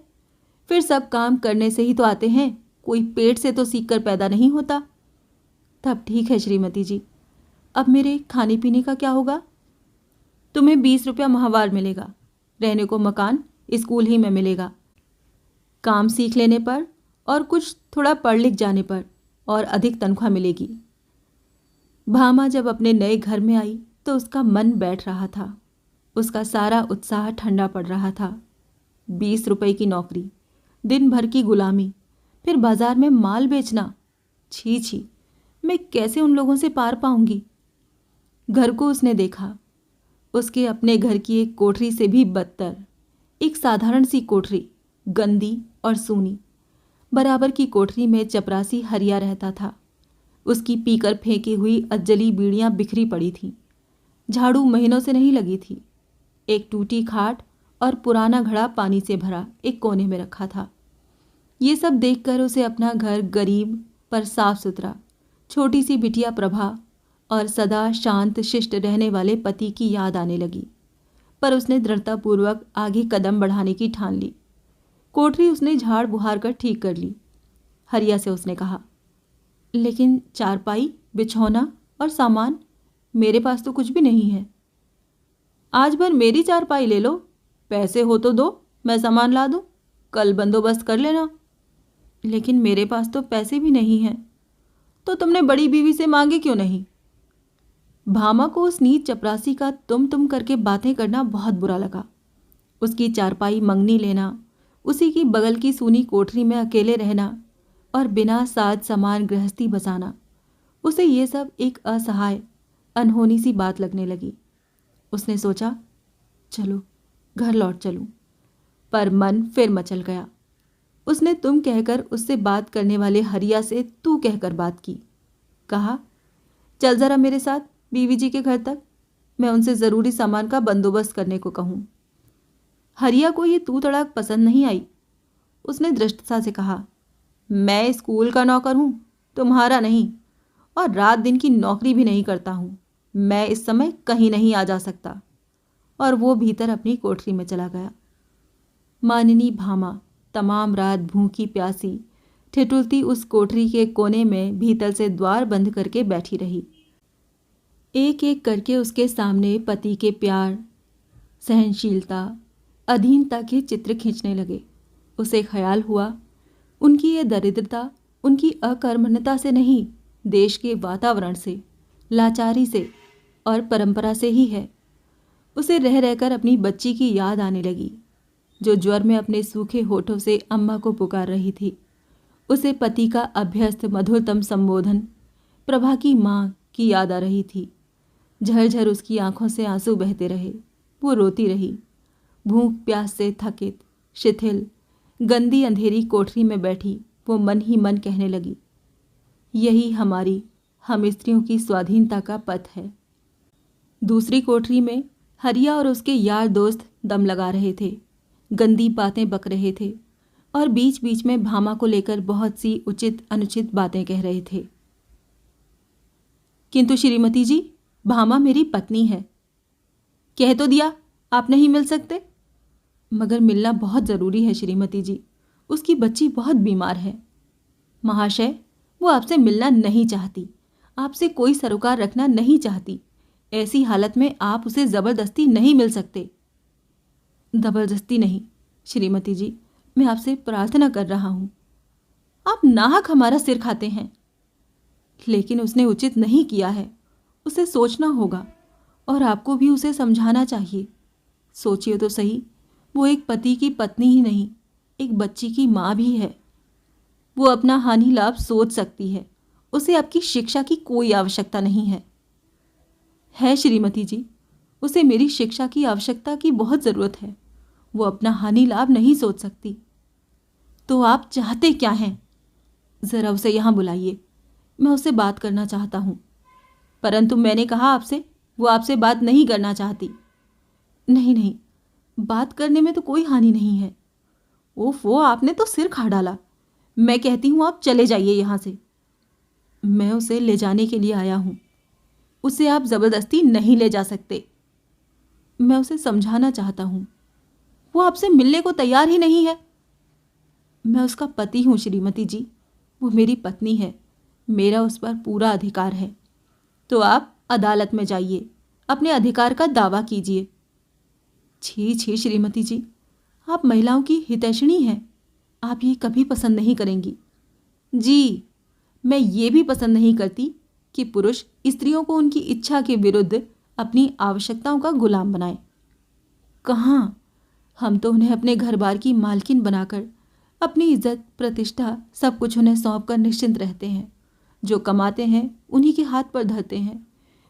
फिर सब काम करने से ही तो आते हैं, कोई पेट से तो सीख कर पैदा नहीं होता। तब ठीक है श्रीमती जी, अब मेरे खाने पीने का क्या होगा? तुम्हें 20 रुपया माहवार मिलेगा, रहने को मकान स्कूल ही में मिलेगा। काम सीख लेने पर और कुछ थोड़ा पढ़ लिख जाने पर और अधिक तनख्वाह मिलेगी। भामा जब अपने नए घर में आई तो उसका मन बैठ रहा था, उसका सारा उत्साह ठंडा पड़ रहा था। 20 रुपए की नौकरी, दिन भर की गुलामी, फिर बाजार में माल बेचना। छी छी, मैं कैसे उन लोगों से पार पाऊंगी? घर को उसने देखा, उसके अपने घर की एक कोठरी से भी बदतर, एक साधारण सी कोठरी, गंदी और सूनी। बराबर की कोठरी में चपरासी हरिया रहता था। उसकी पीकर फेंकी हुई अज्जली बीड़ियां बिखरी पड़ी थीं। झाड़ू महीनों से नहीं लगी थी। एक टूटी खाट और पुराना घड़ा पानी से भरा एक कोने में रखा था। ये सब देखकर उसे अपना घर गरीब पर साफ सुथरा, छोटी सी बिटिया प्रभा और सदा शांत शिष्ट रहने वाले पति की याद आने लगी। पर उसने दृढ़तापूर्वक आगे कदम बढ़ाने की ठान ली। कोठरी उसने झाड़ बुहार कर ठीक कर ली। हरिया से उसने कहा, लेकिन चारपाई, बिछौना और सामान, मेरे पास तो कुछ भी नहीं है। आज भर मेरी चारपाई ले लो, पैसे हो तो दो, मैं सामान ला दूं, कल बंदोबस्त कर लेना। लेकिन मेरे पास तो पैसे भी नहीं हैं। तो तुमने बड़ी बीवी से मांगे क्यों नहीं? भामा को उस नीच चपरासी का तुम करके बातें करना बहुत बुरा लगा। उसकी चारपाई मंगनी लेना, उसी की बगल की सूनी कोठरी में अकेले रहना और बिना साज सामान गृहस्थी बसाना, उसे ये सब एक असहाय अनहोनी सी बात लगने लगी। उसने सोचा, चलो घर लौट चलूं। पर मन फिर मचल गया। उसने तुम कहकर उससे बात करने वाले हरिया से तू कहकर बात की। कहा, चल जरा मेरे साथ बीवी जी के घर तक, मैं उनसे ज़रूरी सामान का बंदोबस्त करने को कहूँ। हरिया को ये तू तड़ाक पसंद नहीं आई। उसने दृष्टता से कहा, मैं स्कूल का नौकर हूँ, तुम्हारा नहीं, और रात दिन की नौकरी भी नहीं करता हूँ। मैं इस समय कहीं नहीं आ जा सकता। और वो भीतर अपनी कोठरी में चला गया। मानिनी भामा तमाम रात भूखी प्यासी ठिठुलती उस कोठरी के कोने में भीतर से द्वार बंद करके बैठी रही। एक एक करके उसके सामने पति के प्यार, सहनशीलता, अधीनता के चित्र खींचने लगे। उसे ख्याल हुआ, उनकी ये दरिद्रता उनकी अकर्मण्यता से नहीं, देश के वातावरण से, लाचारी से और परंपरा से ही है। उसे रह रहकर अपनी बच्ची की याद आने लगी, जो ज्वर में अपने सूखे होठों से अम्मा को पुकार रही थी। उसे पति का अभ्यस्त मधुरतम संबोधन, प्रभा की माँ की याद आ रही थी। झरझर उसकी आंखों से आंसू बहते रहे। वो रोती रही। भूख प्यास से थकित, शिथिल, गंदी अंधेरी कोठरी में बैठी वो मन ही मन कहने लगी, यही हमारी, हम स्त्रियों की स्वाधीनता का पथ है। दूसरी कोठरी में हरिया और उसके यार दोस्त दम लगा रहे थे, गंदी बातें बक रहे थे और बीच बीच में भामा को लेकर बहुत सी उचित अनुचित बातें कह रहे थे। किंतु श्रीमती जी, भामा मेरी पत्नी है। कह तो दिया आप नहीं मिल सकते। मगर मिलना बहुत ज़रूरी है श्रीमती जी, उसकी बच्ची बहुत बीमार है। महाशय, वो आपसे मिलना नहीं चाहती, आपसे कोई सरोकार रखना नहीं चाहती। ऐसी हालत में आप उसे ज़बरदस्ती नहीं मिल सकते। ज़बरदस्ती नहीं श्रीमती जी, मैं आपसे प्रार्थना कर रहा हूँ। आप नाहक हमारा सिर खाते हैं। लेकिन उसने उचित नहीं किया है, उसे सोचना होगा और आपको भी उसे समझाना चाहिए। सोचिए तो सही, वो एक पति की पत्नी ही नहीं, एक बच्ची की माँ भी है। वो अपना हानि लाभ सोच सकती है, उसे आपकी शिक्षा की कोई आवश्यकता नहीं है। है श्रीमती जी, उसे मेरी शिक्षा की आवश्यकता की बहुत ज़रूरत है। वो अपना हानि लाभ नहीं सोच सकती। तो आप चाहते क्या हैं? ज़रा उसे यहाँ बुलाइए, मैं उससे बात करना चाहता हूँ। परंतु मैंने कहा आपसे, वो आपसे बात नहीं करना चाहती। नहीं नहीं, बात करने में तो कोई हानि नहीं है। ओफो, आपने तो सिर खा डाला। मैं कहती हूँ आप चले जाइए यहाँ से। मैं उसे ले जाने के लिए आया हूँ। उसे आप ज़बरदस्ती नहीं ले जा सकते। मैं उसे समझाना चाहता हूँ, वो आपसे मिलने को तैयार ही नहीं है। मैं उसका पति हूँ श्रीमती जी, वो मेरी पत्नी है, मेरा उस पर पूरा अधिकार है। तो आप अदालत में जाइए, अपने अधिकार का दावा कीजिए। छी छी श्रीमती जी, आप महिलाओं की हितैषिणी हैं, आप ये कभी पसंद नहीं करेंगी। जी, मैं ये भी पसंद नहीं करती कि पुरुष स्त्रियों को उनकी इच्छा के विरुद्ध अपनी आवश्यकताओं का गुलाम बनाए। कहाँ, हम तो उन्हें अपने घर बार की मालकिन बनाकर अपनी इज्जत प्रतिष्ठा सब कुछ उन्हें सौंप कर निश्चिंत रहते हैं। जो कमाते हैं उन्हीं के हाथ पर धरते हैं,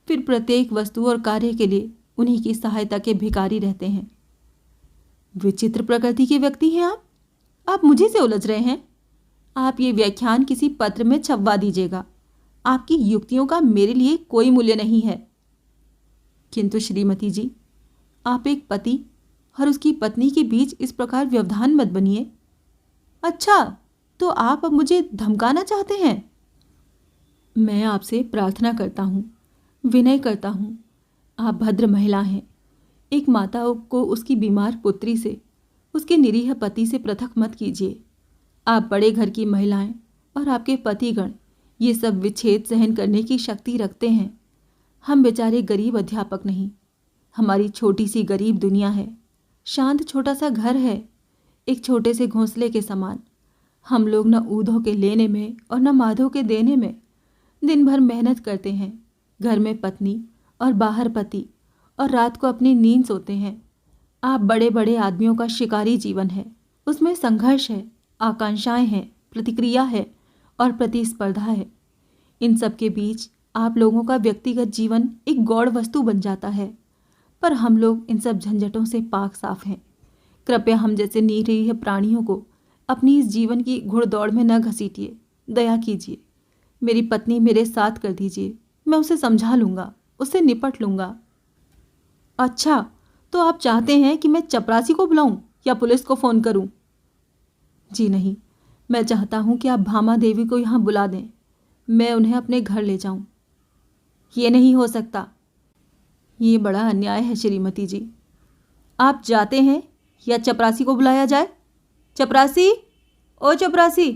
फिर प्रत्येक वस्तु और कार्य के लिए उन्हीं की सहायता के भिखारी रहते हैं। विचित्र प्रकृति के व्यक्ति हैं आप मुझे से उलझ रहे हैं। आप ये व्याख्यान किसी पत्र में छपवा दीजिएगा। आपकी युक्तियों का मेरे लिए कोई मूल्य नहीं है। किंतु श्रीमती जी, आप एक पति और उसकी पत्नी के बीच इस प्रकार व्यवधान मत बनिए। अच्छा, तो आप अब मुझे धमकाना चाहते हैं? मैं आपसे प्रार्थना करता हूँ, विनय करता हूँ। आप भद्र महिला हैं। एक माता को उसकी बीमार पुत्री से, उसके निरीह पति से पृथक मत कीजिए। आप बड़े घर की महिलाएं और आपके पतिगण ये सब विच्छेद सहन करने की शक्ति रखते हैं। हम बेचारे गरीब अध्यापक नहीं। हमारी छोटी सी गरीब दुनिया है, शांत छोटा सा घर है, एक छोटे से घोंसले के समान। हम लोग न ऊधों के लेने में और न माधों के देने में दिन भर मेहनत करते हैं। घर में पत्नी और बाहर पति, और रात को अपनी नींद सोते हैं। आप बड़े बड़े आदमियों का शिकारी जीवन है, उसमें संघर्ष है, आकांक्षाएं हैं, प्रतिक्रिया है और प्रतिस्पर्धा है। इन सब के बीच आप लोगों का व्यक्तिगत जीवन एक गौण वस्तु बन जाता है। पर हम लोग इन सब झंझटों से पाक साफ हैं। कृपया हम जैसे निरीह प्राणियों को अपनी इस जीवन की घुड़दौड़ में न घसीटिए। दया कीजिए, मेरी पत्नी मेरे साथ कर दीजिए। मैं उसे समझा लूँगा, उससे निपट लूँगा। अच्छा, तो आप चाहते हैं कि मैं चपरासी को बुलाऊं या पुलिस को फ़ोन करूं? जी नहीं, मैं चाहता हूं कि आप भामा देवी को यहाँ बुला दें, मैं उन्हें अपने घर ले जाऊं। ये नहीं हो सकता। ये बड़ा अन्याय है श्रीमती जी। आप जाते हैं या चपरासी को बुलाया जाए? चपरासी, ओ चपरासी!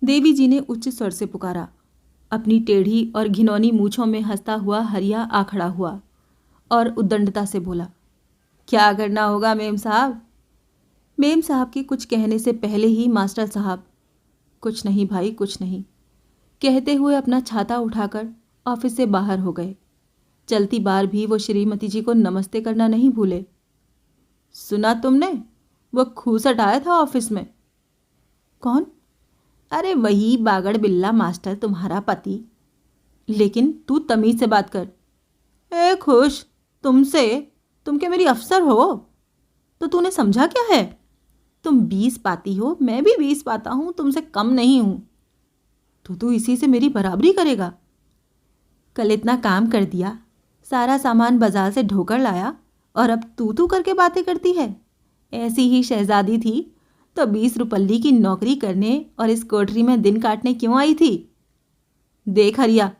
देवी जी ने उच्च स्वर से पुकारा। अपनी टेढ़ी और घिनौनी मूछों में हंसता हुआ हरिया आ खड़ा हुआ और उद्दंडता से बोला, क्या करना होगा मेम साहब? मेम साहब के कुछ कहने से पहले ही मास्टर साहब, कुछ नहीं भाई, कुछ नहीं, कहते हुए अपना छाता उठाकर ऑफिस से बाहर हो गए। चलती बार भी वो श्रीमती जी को नमस्ते करना नहीं भूले। सुना तुमने, वो खूसट आया था ऑफिस में। कौन? अरे वही बागड़ बिल्ला मास्टर, तुम्हारा पति। लेकिन तू तमीज से बात कर। ए खुश, तुमसे? तुम क्या मेरी अफसर हो? तो तूने समझा क्या है? तुम 20 पाती हो, मैं भी 20 पाता हूँ, तुमसे कम नहीं हूँ। तो तू इसी से मेरी बराबरी करेगा? कल इतना काम कर दिया, सारा सामान बाजार से ढोकर लाया और अब तू करके बातें करती है। ऐसी ही शहजादी थी तो 20 रुपल्ली की नौकरी करने और इस कोठरी में दिन काटने क्यों आई थी? देख हरिया,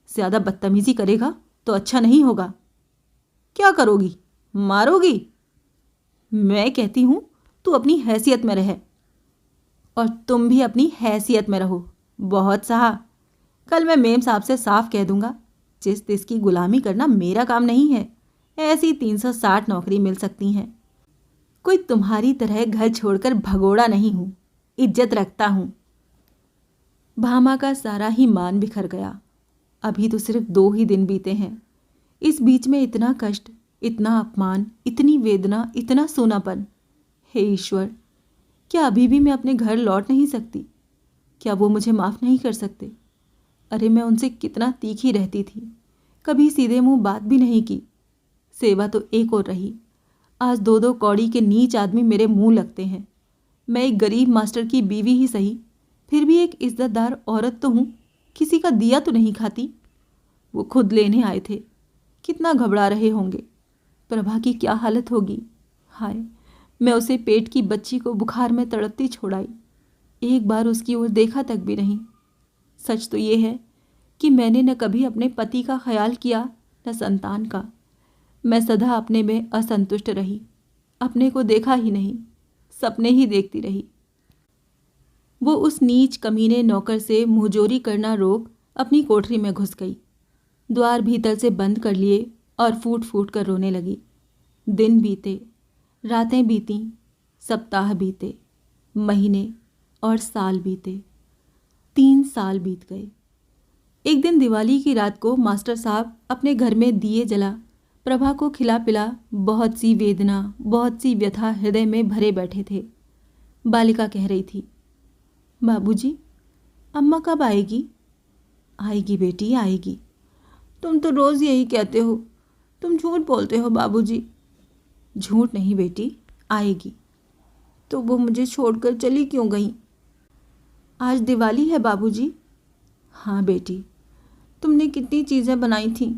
ज़्यादा बदतमीजी करेगा तो अच्छा नहीं होगा। क्या करोगी? मारोगी? मैं कहती हूँ तू अपनी हैसियत में रह, और तुम भी अपनी हैसियत में रहो। बहुत सहा। कल मैं मेम साहब से साफ कह दूंगा, जिस तिस की गुलामी करना मेरा काम नहीं है। ऐसी 360 नौकरी मिल सकती हैं। कोई तुम्हारी तरह घर छोड़कर भगोड़ा नहीं हूँ, इज्जत रखता हूँ। भामा का सारा ही मान बिखर गया। अभी तो सिर्फ 2 ही दिन बीते हैं, इस बीच में इतना कष्ट, इतना अपमान, इतनी वेदना, इतना सूनापन। हे ईश्वर, क्या अभी भी मैं अपने घर लौट नहीं सकती? क्या वो मुझे माफ़ नहीं कर सकते? अरे मैं उनसे कितना तीखी रहती थी, कभी सीधे मुंह बात भी नहीं की। सेवा तो एक और रही, आज दो दो कौड़ी के नीच आदमी मेरे मुंह लगते हैं। मैं एक गरीब मास्टर की बीवी ही सही, फिर भी एक इज्जतदार औरत तो हूँ, किसी का दिया तो नहीं खाती। वो खुद लेने आए थे, कितना घबरा रहे होंगे। प्रभा की क्या हालत होगी। हाय, मैं उसे पेट की बच्ची को बुखार में तड़पती छोड़ाई, एक बार उसकी ओर देखा तक भी नहीं। सच तो ये है कि मैंने न कभी अपने पति का ख्याल किया न संतान का। मैं सदा अपने में असंतुष्ट रही, अपने को देखा ही नहीं, सपने ही देखती रही। वो उस नीच कमीने नौकर से मुंहजोरी करना रोक अपनी कोठरी में घुस गई, द्वार भीतर से बंद कर लिए और फूट फूट कर रोने लगी। दिन बीते, रातें बीतीं, सप्ताह बीते, महीने और साल बीते। 3 साल बीत गए। एक दिन दिवाली की रात को मास्टर साहब अपने घर में दिए जला प्रभा को खिला पिला बहुत सी वेदना, बहुत सी व्यथा हृदय में भरे बैठे थे। बालिका कह रही थी, बाबूजी, अम्मा कब आएगी? आएगी बेटी, आएगी। तुम तो रोज़ यही कहते हो, तुम झूठ बोलते हो बाबूजी। झूठ नहीं बेटी, आएगी। तो वो मुझे छोड़कर चली क्यों गई? आज दिवाली है बाबूजी। हाँ बेटी, तुमने कितनी चीज़ें बनाई थीं,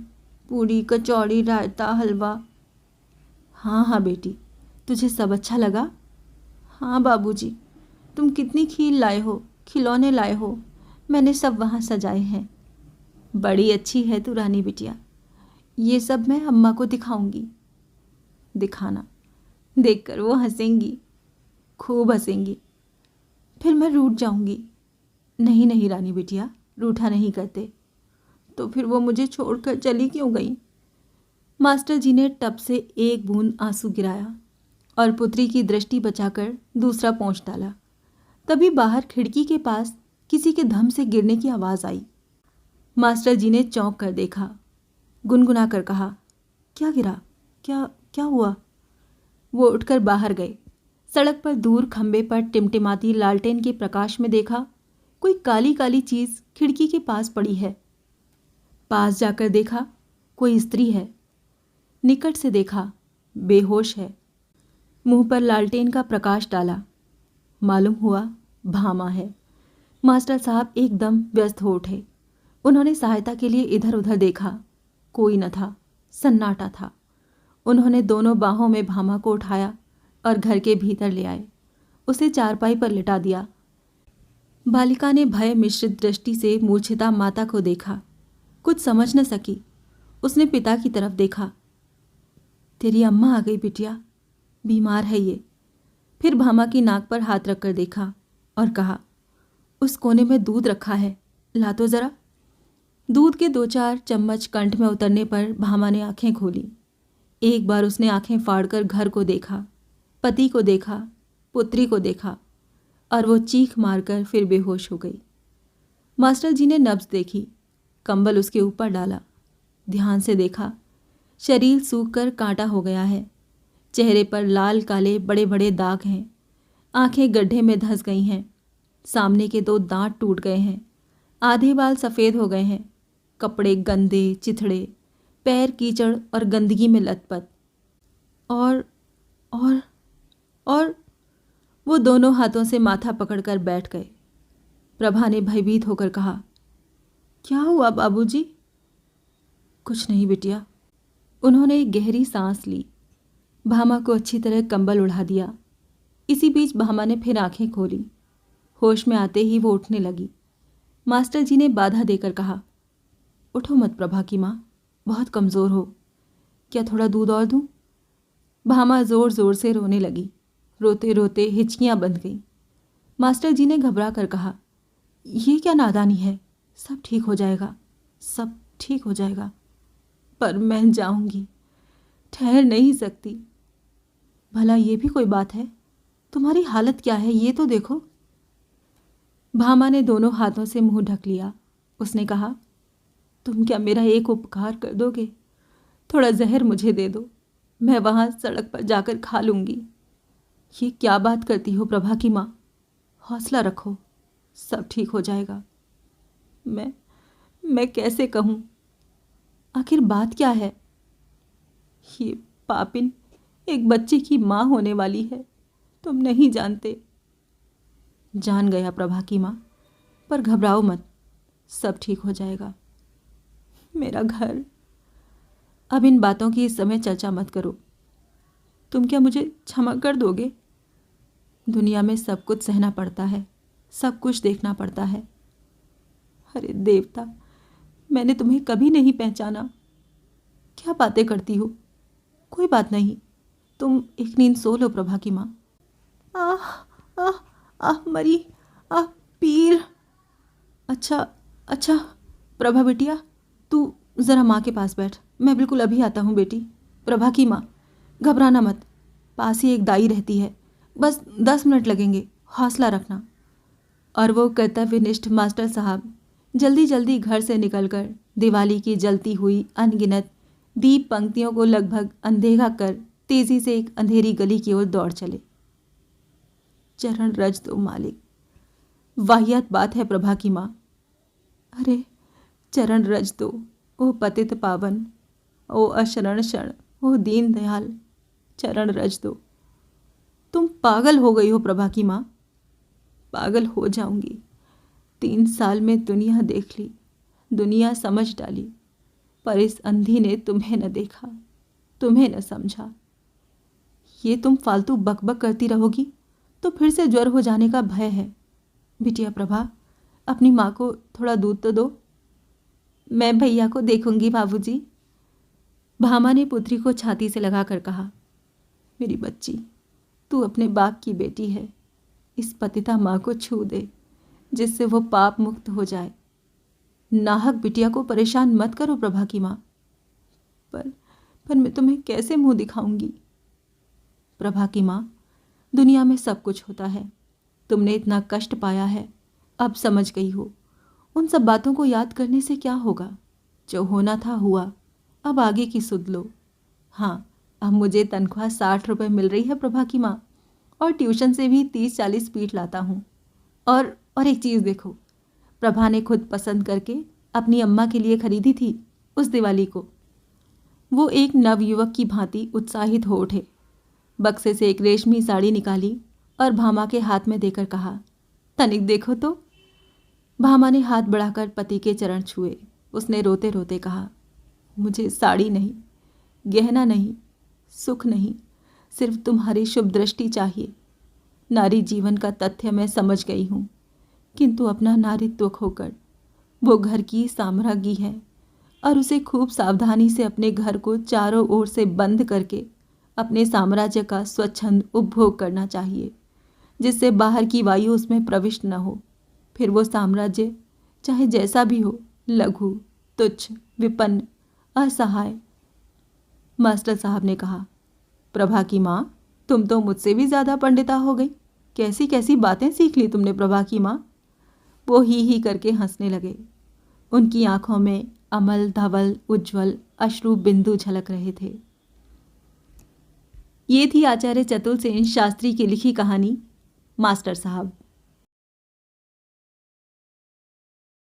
पूरी, कचौड़ी, रायता, हलवा। हाँ हाँ बेटी, तुझे सब अच्छा लगा? हाँ बाबूजी, तुम कितनी खील लाए हो, खिलौने लाए हो, मैंने सब वहाँ सजाए हैं। बड़ी अच्छी है तू रानी बिटिया, ये सब मैं अम्मा को दिखाऊंगी। दिखाना, देखकर वो हंसेंगी, खूब हंसेंगी, फिर मैं रूठ जाऊंगी। नहीं नहीं रानी बिटिया, रूठा नहीं करते। तो फिर वो मुझे छोड़कर चली क्यों गई? मास्टर जी ने टब से एक बूंद आंसू गिराया और पुत्री की दृष्टि बचाकर दूसरा पोंछ डाला। तभी बाहर खिड़की के पास किसी के धम से गिरने की आवाज़ आई। मास्टर जी ने चौंक कर देखा, गुनगुना कर कहा, क्या गिरा? क्या क्या हुआ? वो उठकर बाहर गए। सड़क पर दूर खंबे पर टिमटिमाती लालटेन के प्रकाश में देखा, कोई काली काली चीज़ खिड़की के पास पड़ी है। पास जाकर देखा, कोई स्त्री है। निकट से देखा, बेहोश है। मुंह पर लालटेन का प्रकाश डाला, मालूम हुआ भामा है। मास्टर साहब एकदम व्यस्त हो उठे। उन्होंने सहायता के लिए इधर उधर देखा, कोई न था, सन्नाटा था। उन्होंने दोनों बाहों में भामा को उठाया और घर के भीतर ले आए, उसे चारपाई पर लिटा दिया। बालिका ने भय मिश्रित दृष्टि से मूर्छिता माता को देखा, कुछ समझ न सकी। उसने पिता की तरफ देखा। तेरी अम्मा आ गई बिटिया, बीमार है ये। फिर भामा की नाक पर हाथ रखकर देखा और कहा, उस कोने में दूध रखा है, ला तो जरा। दूध के 2-4 चम्मच कंठ में उतरने पर भामा ने आंखें खोली। एक बार उसने आंखें फाड़कर घर को देखा, पति को देखा, पुत्री को देखा, और वो चीख मारकर फिर बेहोश हो गई। मास्टर जी ने नब्ज देखी, कंबल उसके ऊपर डाला, ध्यान से देखा, शरीर सूखकर कांटा हो गया है। चेहरे पर लाल काले बड़े बड़े दाग हैं, आंखें गड्ढे में धंस गई हैं, सामने के 2 दांत टूट गए हैं, आधे बाल सफ़ेद हो गए हैं, कपड़े गंदे चिथड़े, पैर कीचड़ और गंदगी में लथपथ। और और और वो दोनों हाथों से माथा पकड़कर बैठ गए। प्रभा ने भयभीत होकर कहा, क्या हुआ बाबूजी? कुछ नहीं बिटिया। उन्होंने एक गहरी सांस ली, भामा को अच्छी तरह कंबल उड़ा दिया। इसी बीच भामा ने फिर आंखें खोली। होश में आते ही वो उठने लगी। मास्टर जी ने बाधा देकर कहा, उठो मत प्रभा की माँ, बहुत कमज़ोर हो, क्या थोड़ा दूध और दूँ? भामा ज़ोर ज़ोर से रोने लगी। रोते रोते हिचकियाँ बंध गईं। मास्टर जी ने घबरा कर कहा, ये क्या नादानी है, सब ठीक हो जाएगा, सब ठीक हो जाएगा। पर मैं जाऊंगी, ठहर नहीं सकती। भला ये भी कोई बात है? तुम्हारी हालत क्या है ये तो देखो। भामा ने दोनों हाथों से मुंह ढक लिया। उसने कहा, तुम क्या मेरा एक उपकार कर दोगे? थोड़ा जहर मुझे दे दो, मैं वहाँ सड़क पर जाकर खा लूँगी। ये क्या बात करती हो प्रभा की माँ, हौसला रखो, सब ठीक हो जाएगा। मैं कैसे कहूँ? आखिर बात क्या है? ये पापिन एक बच्चे की माँ होने वाली है, तुम नहीं जानते। जान गया प्रभा की माँ, पर घबराओ मत, सब ठीक हो जाएगा। मेरा घर। अब इन बातों की इस समय चर्चा मत करो। तुम क्या मुझे क्षमा कर दोगे? दुनिया में सब कुछ सहना पड़ता है, सब कुछ देखना पड़ता है। अरे देवता, मैंने तुम्हें कभी नहीं पहचाना। क्या बातें करती हो? कोई बात नहीं, तुम एक नींद सो लो प्रभा की माँ। आह आह आह मरी, आह पीर। अच्छा अच्छा प्रभा बिटिया, तू ज़रा माँ के पास बैठ, मैं बिल्कुल अभी आता हूँ बेटी। प्रभा की माँ, घबराना मत, पास ही एक दाई रहती है, बस 10 मिनट लगेंगे, हौसला रखना। और वो कर्तव्यनिष्ठ मास्टर साहब जल्दी जल्दी घर से निकलकर दिवाली की जलती हुई अनगिनत दीप पंक्तियों को लगभग अंधेरा कर तेजी से एक अंधेरी गली की ओर दौड़ चले। चरण रज दो मालिक। वाहियात बात है प्रभा की माँ। अरे चरण रज दो, ओ पतित पावन, ओ अशरण शरण, ओ दीन दयाल, चरण रज दो। तुम पागल हो गई हो प्रभा की माँ। पागल हो जाऊंगी। 3 साल में दुनिया देख ली, दुनिया समझ डाली, पर इस अंधी ने तुम्हें न देखा, तुम्हें न समझा। ये तुम फालतू बकबक करती रहोगी तो फिर से ज्वर हो जाने का भय है। बिटिया प्रभा, अपनी माँ को थोड़ा दूध तो दो। मैं भैया को देखूंगी बाबूजी। भामा ने पुत्री को छाती से लगाकर कहा। मेरी बच्ची, तू अपने बाप की बेटी है, इस पतिता माँ को छू दे, जिससे वो पाप मुक्त हो जाए। नाहक बिटिया को परेशान मत करो प्रभा की माँ। पर मैं तुम्हें कैसे मुंह दिखाऊंगी? प्रभा की माँ, दुनिया में सब कुछ होता है, तुमने इतना कष्ट पाया है, अब समझ गई हो। उन सब बातों को याद करने से क्या होगा? जो होना था हुआ, अब आगे की सुध लो। हाँ, अब मुझे तनख्वाह 60 रुपये मिल रही है प्रभा की माँ, और ट्यूशन से भी 30-40 पीठ लाता हूँ। और एक चीज़ देखो, प्रभा ने खुद पसंद करके अपनी अम्मा के लिए खरीदी थी उस दिवाली को। वो एक नवयुवक की भांति उत्साहित हो उठे, बक्से से एक रेशमी साड़ी निकाली और भामा के हाथ में देकर कहा, तनिक देखो तो। भामा ने हाथ बढ़ाकर पति के चरण छुए। उसने रोते रोते कहा, मुझे साड़ी नहीं, गहना नहीं, सुख नहीं, सिर्फ तुम्हारी शुभ दृष्टि चाहिए। नारी जीवन का तथ्य मैं समझ गई हूँ, किंतु अपना नारीत्व खोकर वो घर की साम्राज्ञी है और उसे खूब सावधानी से अपने घर को चारों ओर से बंद करके अपने साम्राज्य का स्वच्छंद उपभोग करना चाहिए, जिससे बाहर की वायु उसमें प्रविष्ट न हो। फिर वो साम्राज्य चाहे जैसा भी हो, लघु, तुच्छ, विपन्न, असहाय। मास्टर साहब ने कहा, प्रभा की माँ, तुम तो मुझसे भी ज़्यादा पंडिता हो गई। कैसी कैसी बातें सीख ली तुमने प्रभा की माँ। वो ही करके हंसने लगे। उनकी आंखों में अमल धवल उज्ज्वल अश्रु बिंदु झलक रहे थे। ये थी आचार्य चतुर सेन शास्त्री की लिखी कहानी मास्टर साहब।